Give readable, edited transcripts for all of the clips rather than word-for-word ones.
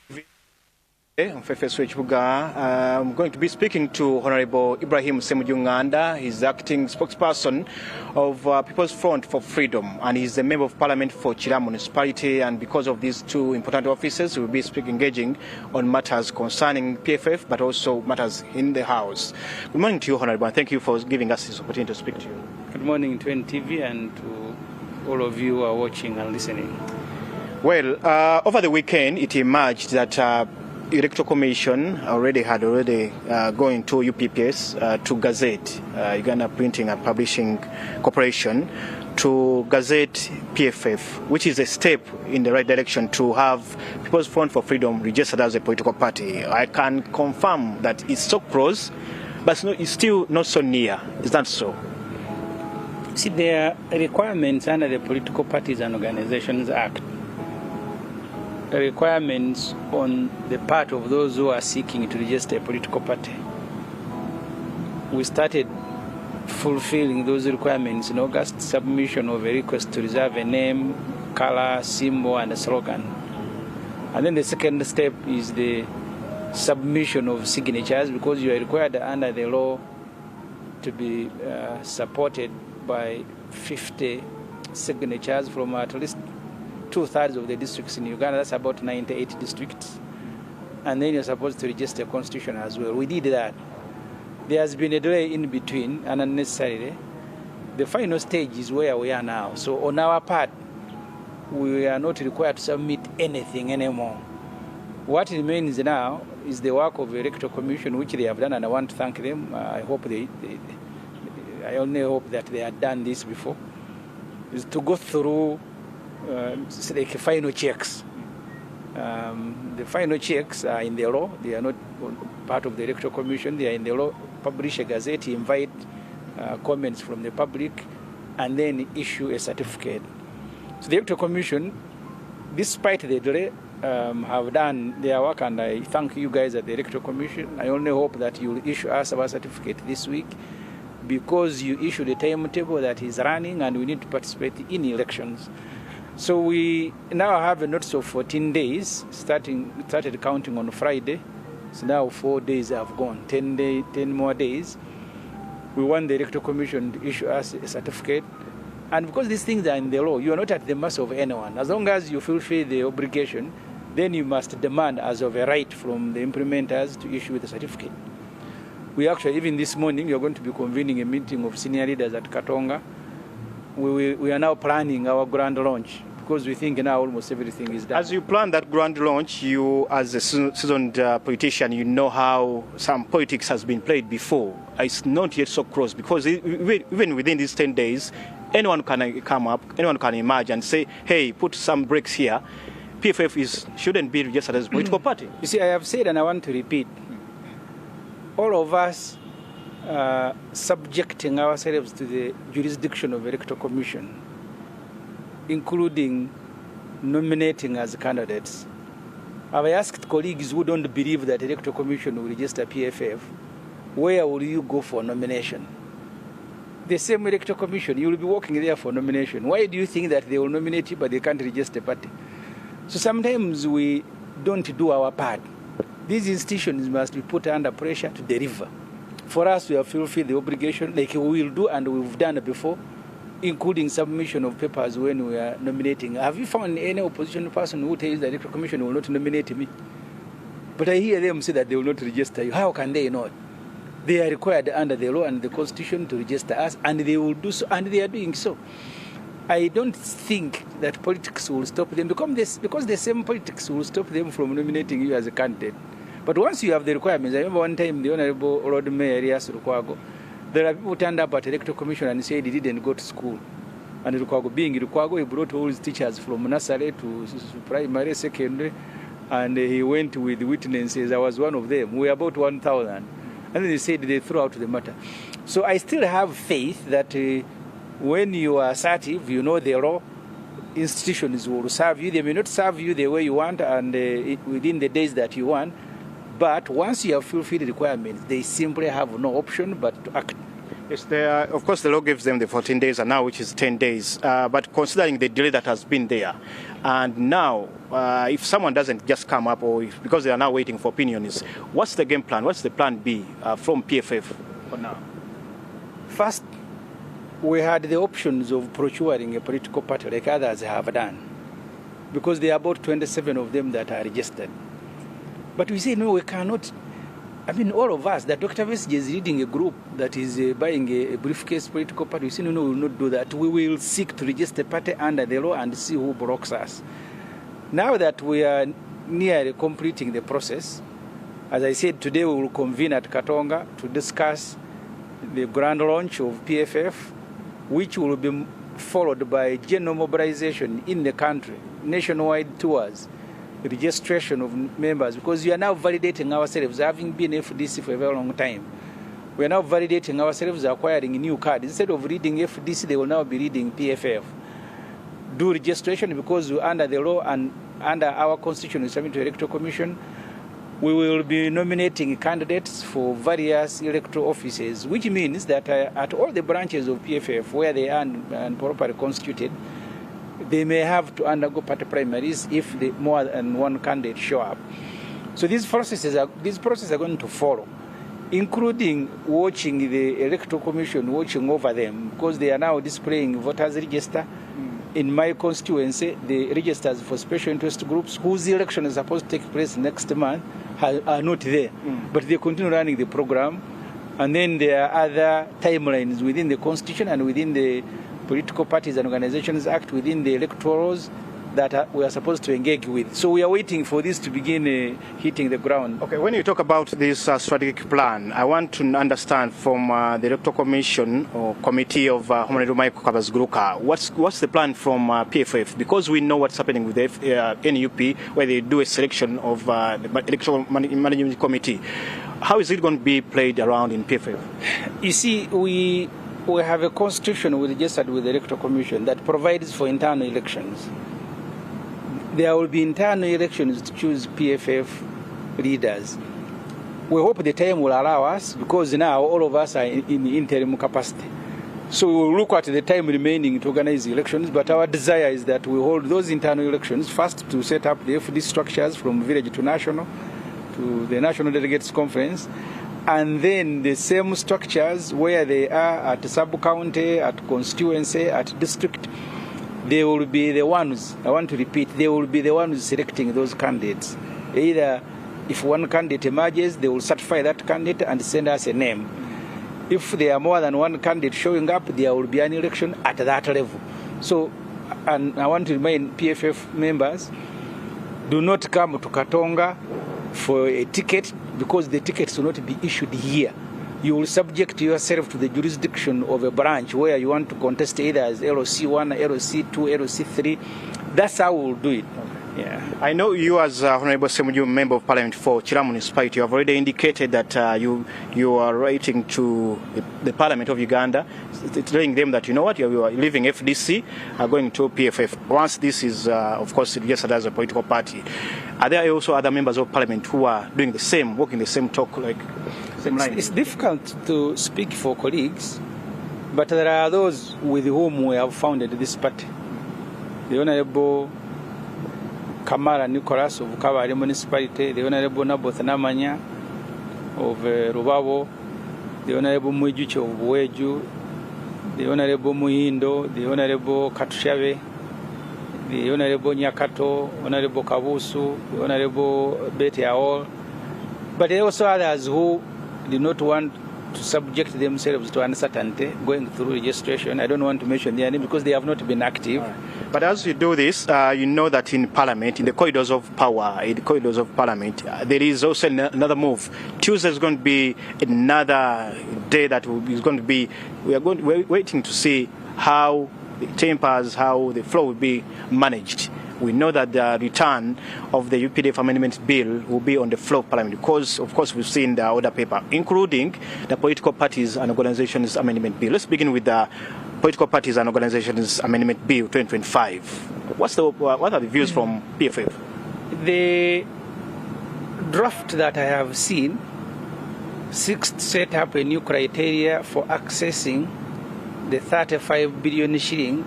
I'm going to be speaking to Honorable Hon Ssemujju. He's the acting spokesperson of People's Front for Freedom, and he's a member of Parliament for Chira Municipality. And because of these two important offices, we'll be engaging on matters concerning PFF, but also matters in the House. Good morning to you, Honorable, and thank you for giving us this opportunity to speak to you. Good morning to NTV and to all of you who are watching and listening. Well, over the weekend, it emerged that Electoral Commission already going to UPPS to gazette Uganda Printing and Publishing Corporation to gazette PFF, which is a step in the right direction to have People's Front for Freedom registered as a political party. I can confirm that it's so close, but it's still not so near. Is that so? See, there are requirements under the Political Parties and Organizations Act. Requirements on the part of those who are seeking to register a political party. We started fulfilling those requirements in August, submission of a request to reserve a name, color, symbol, and a slogan. And then the second step is the submission of signatures, because you are required under the law to be supported by 50 signatures from at least 2/3 of the districts in Uganda. That's about 98 districts. And then you're supposed to register a constitution as well. We did that. There has been a delay in between, and unnecessarily. The final stage is where we are now. So on our part, we are not required to submit anything anymore. What remains now is the work of the Electoral Commission, which they have done, and I want to thank them. I only hope that they had done this before, is to go through like final checks. The final checks are in the law. They are not part of the Electoral Commission. They are in the law. Publish a gazette, invite comments from the public, and then issue a certificate. So the Electoral Commission, despite the delay, have done their work, and I thank you guys at the Electoral Commission. I only hope that you will issue us our certificate this week, because you issued a timetable that is running, and we need to participate in elections. So we now have a notice of 14 days, started counting on Friday. So now 4 days have gone, 10 more days. We want the Electoral Commission to issue us a certificate. And because these things are in the law, you are not at the mercy of anyone. As long as you fulfill the obligation, then you must demand as of a right from the implementers to issue the certificate. We actually, even this morning, we are going to be convening a meeting of senior leaders at Katonga. We are now planning our grand launch, because we think now almost everything is done. As you plan that grand launch, you, as a seasoned politician, you know how some politics has been played before. It's not yet so close, because even within these 10 days, anyone can come up, anyone can emerge and say, hey, put some breaks here. PFF shouldn't be registered as a political party. You see, I have said, and I want to repeat, all of us subjecting ourselves to the jurisdiction of the Electoral Commission, including nominating as candidates. I've asked colleagues who don't believe that the Electoral Commission will register PFF, where will you go for nomination? The same Electoral Commission, you will be working there for nomination. Why do you think that they will nominate you but they can't register a party? So sometimes we don't do our part. These institutions must be put under pressure to deliver. For us, we have fulfilled the obligation like we will do, and we've done it before, including submission of papers when we are nominating. Have you found any opposition person who tells the Electoral Commission will not nominate me? But I hear them say that they will not register you. How can they not? They are required under the law and the Constitution to register us, and they will do so, and they are doing so. I don't think that politics will stop them, because the same politics will stop them from nominating you as a candidate. But once you have the requirements, I remember one time the Honorable Lord Mayor Elias Lukwago, there are people who turned up at the Electoral Commission and said he didn't go to school. And Lukwago, being Lukwago, he brought all his teachers from nursery to primary, secondary, and he went with witnesses. I was one of them. We were about 1,000. And then they said they threw out the matter. So I still have faith that when you are assertive, you know the law, institutions will serve you. They may not serve you the way you want and within the days that you want. But once you have fulfilled the requirements, they simply have no option but to act. Yes, of course, the law gives them the 14 days and now, which is 10 days. But considering the delay that has been there, and now, if someone doesn't just come up, or because they are now waiting for opinions, what's the game plan? What's the plan B from PFF for now? First, we had the options of procuring a political party like others have done, because there are about 27 of them that are registered. But we say, no, we cannot. I mean, all of us, that Dr. Besigye is leading a group that is buying a briefcase political party. We say, no, we will not do that. We will seek to register a party under the law and see who blocks us. Now that we are nearly completing the process, as I said, today we will convene at Katonga to discuss the grand launch of PFF, which will be followed by general mobilization in the country, nationwide tours, registration of members, because we are now validating ourselves, having been FDC for a very long time. We are now validating ourselves, acquiring a new card. Instead of reading FDC, they will now be reading PFF. Do registration, because we're under the law and under our constitution, we submit to the Electoral Commission. We will be nominating candidates for various electoral offices, which means that at all the branches of PFF where they are and properly constituted, they may have to undergo party primaries if more than one candidate show up. So these processes are going to follow, including watching the Electoral Commission, watching over them, because they are now displaying voters register. In my constituency, the registers for special interest groups, whose election is supposed to take place next month, are not there. But they continue running the program. And then there are other timelines within the Constitution and within the Political Parties and Organizations Act, within the electorals that we are supposed to engage with. So we are waiting for this to begin hitting the ground. Okay, when you talk about this strategic plan, I want to understand from the Electoral Commission or Committee of Honorable Michael Kabazguruka, what's the plan from PFF? Because we know what's happening with the NUP, where they do a selection of the Electoral Management Committee. How is it going to be played around in PFF? You see, we have a constitution we registered with the Electoral Commission that provides for internal elections. There will be internal elections to choose PFF leaders. We hope the time will allow us, because now all of us are in interim capacity. So we will look at the time remaining to organize the elections, but our desire is that we hold those internal elections first to set up the FD structures from village to national, to the National Delegates Conference, and then the same structures where they are at sub-county, at constituency, at district, they will be the ones, I want to repeat, they will be the ones selecting those candidates. Either if one candidate emerges, they will certify that candidate and send us a name. If there are more than one candidate showing up, there will be an election at that level. So, and I want to remind PFF members, do not come to Katonga for a ticket, because the tickets will not be issued here. You will subject yourself to the jurisdiction of a branch where you want to contest either as LOC1, LOC2, LOC3. That's how we'll do it. Okay. Yeah. I know you, as Honorable Ssemujju, Member of Parliament for Kira Municipality, you have already indicated that you are writing to the Parliament of Uganda, telling them that, you know what, you are leaving FDC, going to PFF. Once this is, of course, registered as a political party, are there also other members of Parliament who are doing the same, walking the same talk, like same line? It's difficult to speak for colleagues, but there are those with whom we have founded this party. The Honorable Kamara Nicholas of Kabale Municipality, the Honorable Naboth Namanya of Rubabo, the Honorable Mwijuchi of Buweju, the Honorable Muhindo, the Honorable Katushave, the Honorable Nyakato, Honorable Kabusu, the Honorable Beti Aol, but there are also others who do not want to subject themselves to uncertainty going through registration. I don't want to mention their name because they have not been active. Right. But as you do this, you know that in Parliament, in the corridors of power, in the corridors of Parliament, there is also another move. Tuesday is going to be another day that is going to be, we're waiting to see how the tempers, how the flow will be managed. We know that the return of the UPDF amendment bill will be on the floor of Parliament because, of course, we've seen the order paper, including the political parties and organizations amendment bill. Let's begin with the political parties and organizations amendment bill 2025. What are the views from PFF? The draft that I have seen Sixth, set up a new criteria for accessing the 35 billion shilling,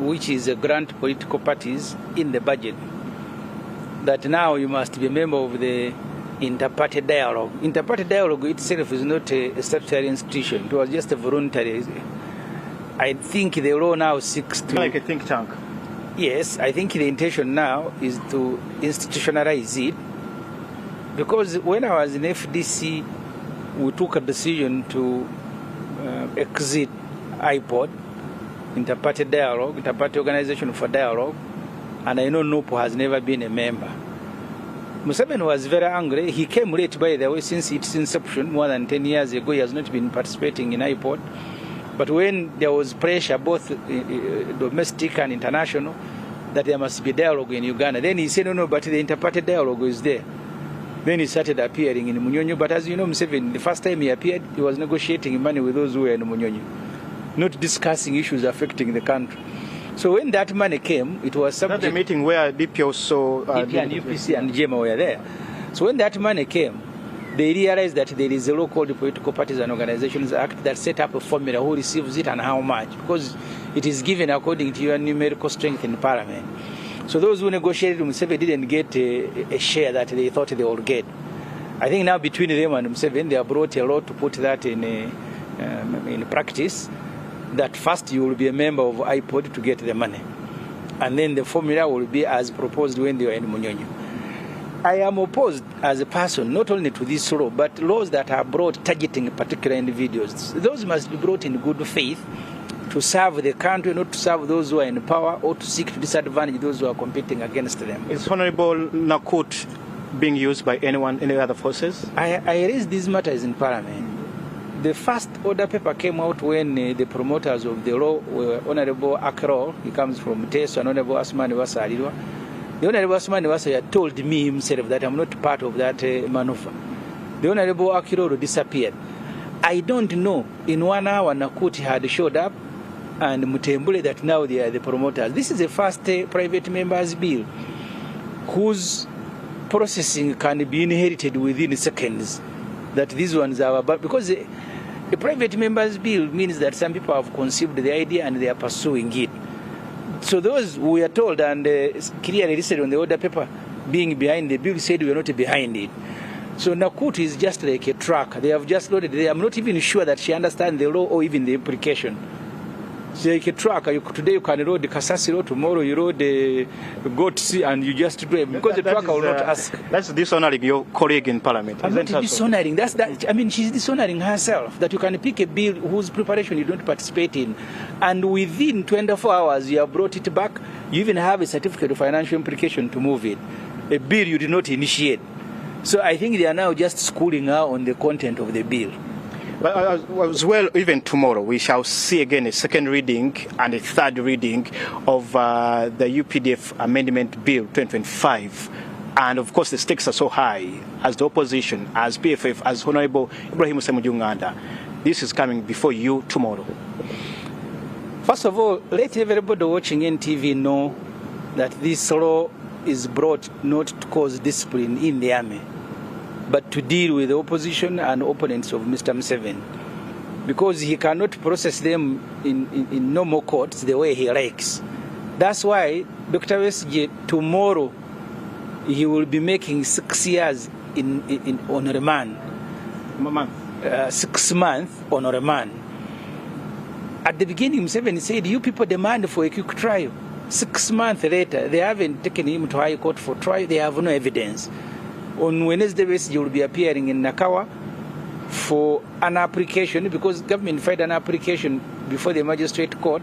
which is a grant to political parties in the budget. That now you must be a member of the Inter-Party Dialogue. Inter-Party Dialogue itself is not a statutory institution. It was just a voluntary. I think the law now seeks to... Like a think tank. Yes, I think the intention now is to institutionalize it. Because when I was in FDC, we took a decision to exit IPOD, Inter-Party Dialogue, Inter-Party Organization for Dialogue, and I know NUPO has never been a member. Museveni was very angry. He came late, by the way, since its inception, more than 10 years ago. He has not been participating in IPOD. But when there was pressure, both domestic and international, that there must be dialogue in Uganda, then he said, no, but the Inter-Party Dialogue is there. Then he started appearing in Munyonyo. But as you know, Museveni, the first time he appeared, he was negotiating money with those who were in Munyonyo, not discussing issues affecting the country. So when that money came, it was subject... That's the meeting where DP also... DP and UPC and JEMA were there. So when that money came, they realized that there is a law called the Political Parties and Organizations Act that set up a formula who receives it and how much, because it is given according to your numerical strength in Parliament. So those who negotiated with Museveni didn't get a share that they thought they would get. I think now between them and Museveni, they have brought a law to put that in practice, that first you will be a member of IPOD to get the money. And then the formula will be as proposed when they are in Munyonyo. I am opposed as a person, not only to this law, but laws that are brought targeting particular individuals. Those must be brought in good faith to serve the country, not to serve those who are in power or to seek to disadvantage those who are competing against them. Is Honorable Nakut being used by anyone, any other forces? I raised these matters in Parliament. The first order paper came out when the promoters of the law were Honorable Akrol, he comes from Teso, and Honorable Asmani Wasalirwa. The Honorable Asmani Wasalirwa told me himself that I'm not part of that maneuver. The Honorable Akrol disappeared. I don't know, in 1 hour Nakuti had showed up and Mutembule that now they are the promoters. This is the first private members bill whose processing can be inherited within seconds. That these ones are about, because a private members bill means that some people have conceived the idea and they are pursuing it. So those we are told and clearly listed on the order paper being behind the bill said we are not behind it. So Nakut is just like a truck. They have just loaded. I'm not even sure that she understands the law or even the implication. It's like a truck. Today you can load the Kasasi Road, tomorrow you load the Goatse and you just drive. Because the truck will not ask. That's dishonoring your colleague in Parliament. I'm not dishonoring. I mean, she's dishonoring herself. That you can pick a bill whose preparation you don't participate in. And within 24 hours you have brought it back. You even have a certificate of financial implication to move it. A bill you did not initiate. So I think they are now just schooling her on the content of the bill. But as well, even tomorrow, we shall see again a second reading and a third reading of the UPDF Amendment Bill 2025. And of course, the stakes are so high as the opposition, as PFF, as Honorable Hon Ssemujju. This is coming before you tomorrow. First of all, let everybody watching NTV know that this law is brought not to cause discipline in the army, but to deal with the opposition and opponents of Mr. Museveni, because he cannot process them in normal courts the way he likes. That's why Dr. Wesige, tomorrow, he will be making 6 years on remand. 6 months on remand. At the beginning, Museveni said, you people demand for a quick trial. 6 months later, they haven't taken him to High Court for trial. They have no evidence. On Wednesday, Wesige will be appearing in Nakawa for an application, because government filed an application before the magistrate court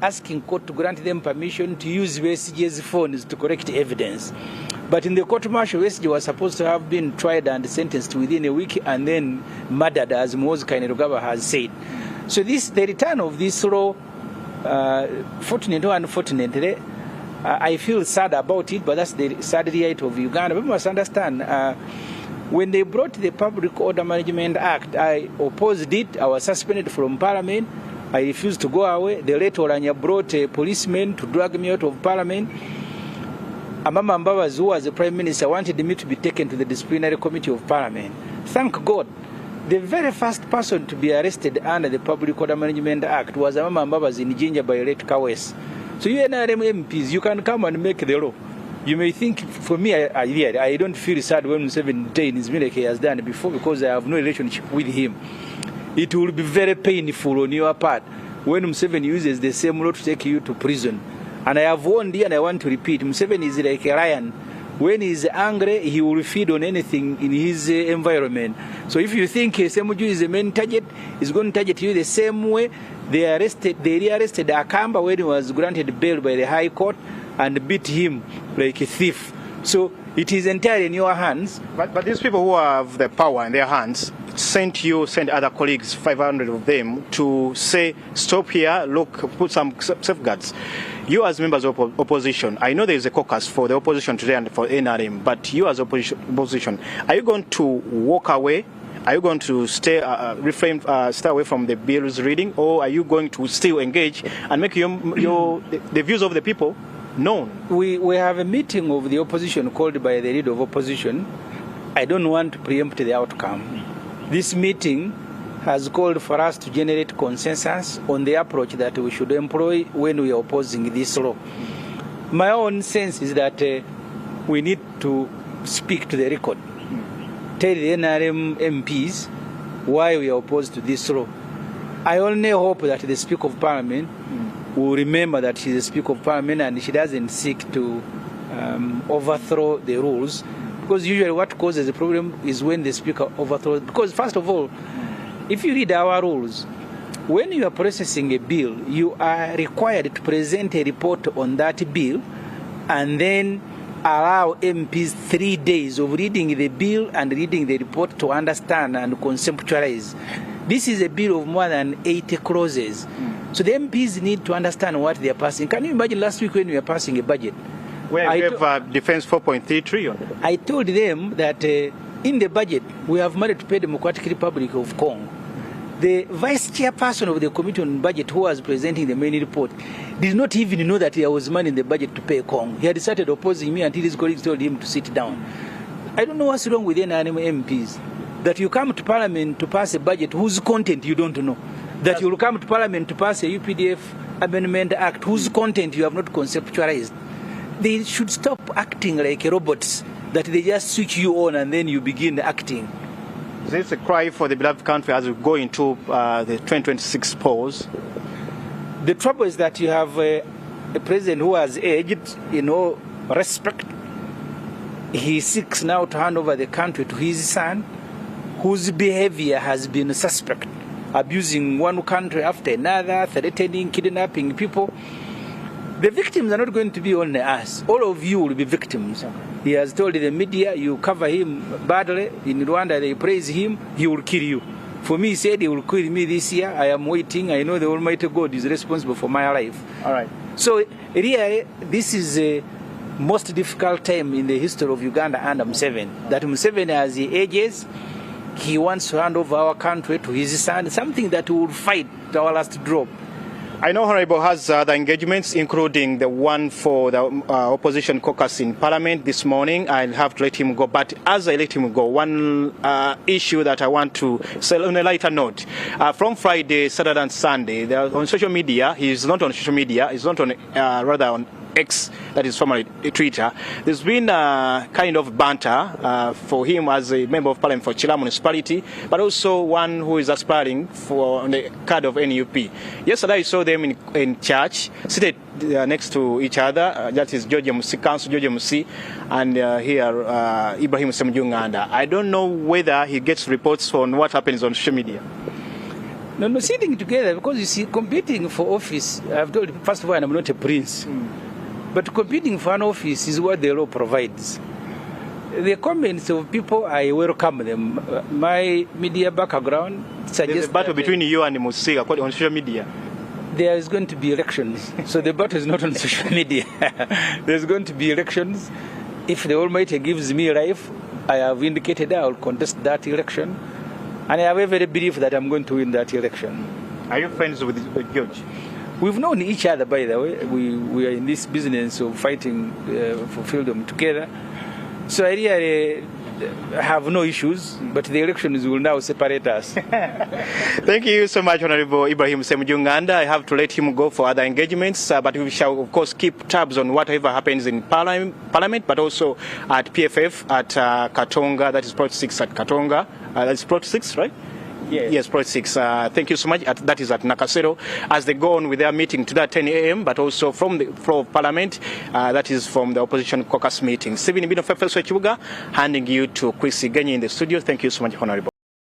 asking court to grant them permission to use Wesige's phones to collect evidence. But in the court martial, Wesige was supposed to have been tried and sentenced within a week and then murdered, as Mozi Kainerugaba has said. So the return of this law, fortunately or unfortunately, I feel sad about it, but that's the sad reality of Uganda. We must understand, when they brought the Public Order Management Act, I opposed it. I was suspended from Parliament. I refused to go away. The late Oranya brought a policeman to drag me out of Parliament. Amama Mbabazi, who was the Prime Minister, wanted me to be taken to the Disciplinary Committee of Parliament. Thank God, The very first person to be arrested under the Public Order Management Act was Amama Mbabas in Jinja by Late Kawes. So you NRM MPs, you can come and make the law. You may think, for me, I don't feel sad when Museveni did his milk he has done before because I have no relationship with him. It will be very painful on your part when Museveni uses the same law to take you to prison. And I have warned you and I want to repeat, Museveni is like a lion. When he's angry, he will feed on anything in his environment. So if you think Ssemujju is the main target, he's going to target you the same way. They re-arrested Akamba when he was granted bail by the High Court and beat him like a thief. So it is entirely in your hands. But these people who have the power in their hands sent other colleagues, 500 of them, to say, stop here, look, put some safeguards. You as members of opposition, I know there is a caucus for the opposition today and for NRM, but you as opposition, are you going to walk away? Are you going to stay away from the bill's reading, or are you going to still engage and make the views of the people known? We have a meeting of the opposition called by the leader of opposition. I don't want to preempt the outcome. This meeting has called for us to generate consensus on the approach that we should employ when we are opposing this law. My own sense is that we need to speak to the record. Tell the NRM MPs why we are opposed to this law. I only hope that the Speaker of Parliament will remember that she's the Speaker of Parliament and she doesn't seek to overthrow the rules. Because usually what causes the problem is when the Speaker overthrows. Because first of all, if you read our rules, when you are processing a bill, you are required to present a report on that bill and then allow MPs 3 days of reading the bill and reading the report to understand and conceptualize. This is a bill of more than 80 clauses. So the MPs need to understand what they are passing. Can you imagine last week when we were passing a budget? Where we have defense 4.3 trillion. I told them that in the budget, we have money to pay the Democratic Republic of Congo. The vice chairperson of the Committee on Budget, who was presenting the main report, did not even know that there was money in the budget to pay Congo. He had started opposing me until his colleagues told him to sit down. I don't know what's wrong with the NRM MPs. That you come to Parliament to pass a budget whose content you don't know. That you will come to Parliament to pass a UPDF Amendment Act whose content you have not conceptualized. They should stop acting like robots, that they just switch you on and then you begin acting. Is this a cry for the beloved country as we go into the 2026 polls? The trouble is that you have a president who has aged in all respect. He seeks now to hand over the country to his son, whose behavior has been suspect, abusing one country after another, threatening, kidnapping people. The victims are not going to be only us. All of you will be victims. He has told the media, you cover him badly. In Rwanda, they praise him, he will kill you. For me, he said he will kill me this year. I am waiting. I know the Almighty God is responsible for my life. All right. So, really, this is a most difficult time in the history of Uganda under Museveni. That Museveni, as he ages, he wants to hand over our country to his son, something that will fight to our last drop. I know Honorable has other engagements, including the one for the opposition caucus in Parliament this morning. I'll have to let him go. But as I let him go, one issue that I want to say on a lighter note. From Friday, Saturday and Sunday, on social media, he's not on social media, he's not on, rather on X, that is formerly Twitter. There's been kind of banter for him as a member of Parliament for Chila municipality, but also one who is aspiring for the card of NUP. Yesterday I saw them in church, seated next to each other. That is George Musi, Council George Musi, and here Ibrahim Ssemujju Nganda. I don't know whether he gets reports on what happens on social media. No, sitting together, because you see, competing for office, I've told you, first of all, I'm not a prince. But competing for an office is what the law provides. The comments of people, I welcome them. My media background suggests there's a battle between you and Musi on social media. There is going to be elections. So the battle is not on social media. There's going to be elections. If the Almighty gives me life, I have indicated I will contest that election. And I have every belief that I'm going to win that election. Are you friends with George? We've known each other, by the way. We are in this business of fighting for freedom together. So I really have no issues, but the elections will now separate us. Thank you so much, Honorable Ibrahim Ssemujju. I have to let him go for other engagements, but we shall, of course, keep tabs on whatever happens in Parliament, but also at PFF, at Katonga, that is Plot 6 at Katonga. That's Plot 6, right? Yes, Plot 6. Thank you so much. That is at Nakasero. As they go on with their meeting to that 10 a.m., but also from the floor of Parliament, that is from the Opposition Caucus meeting. Stephen Bino Fefeso Chibuga, handing you to Chris Genyi in the studio. Thank you so much, Honorable.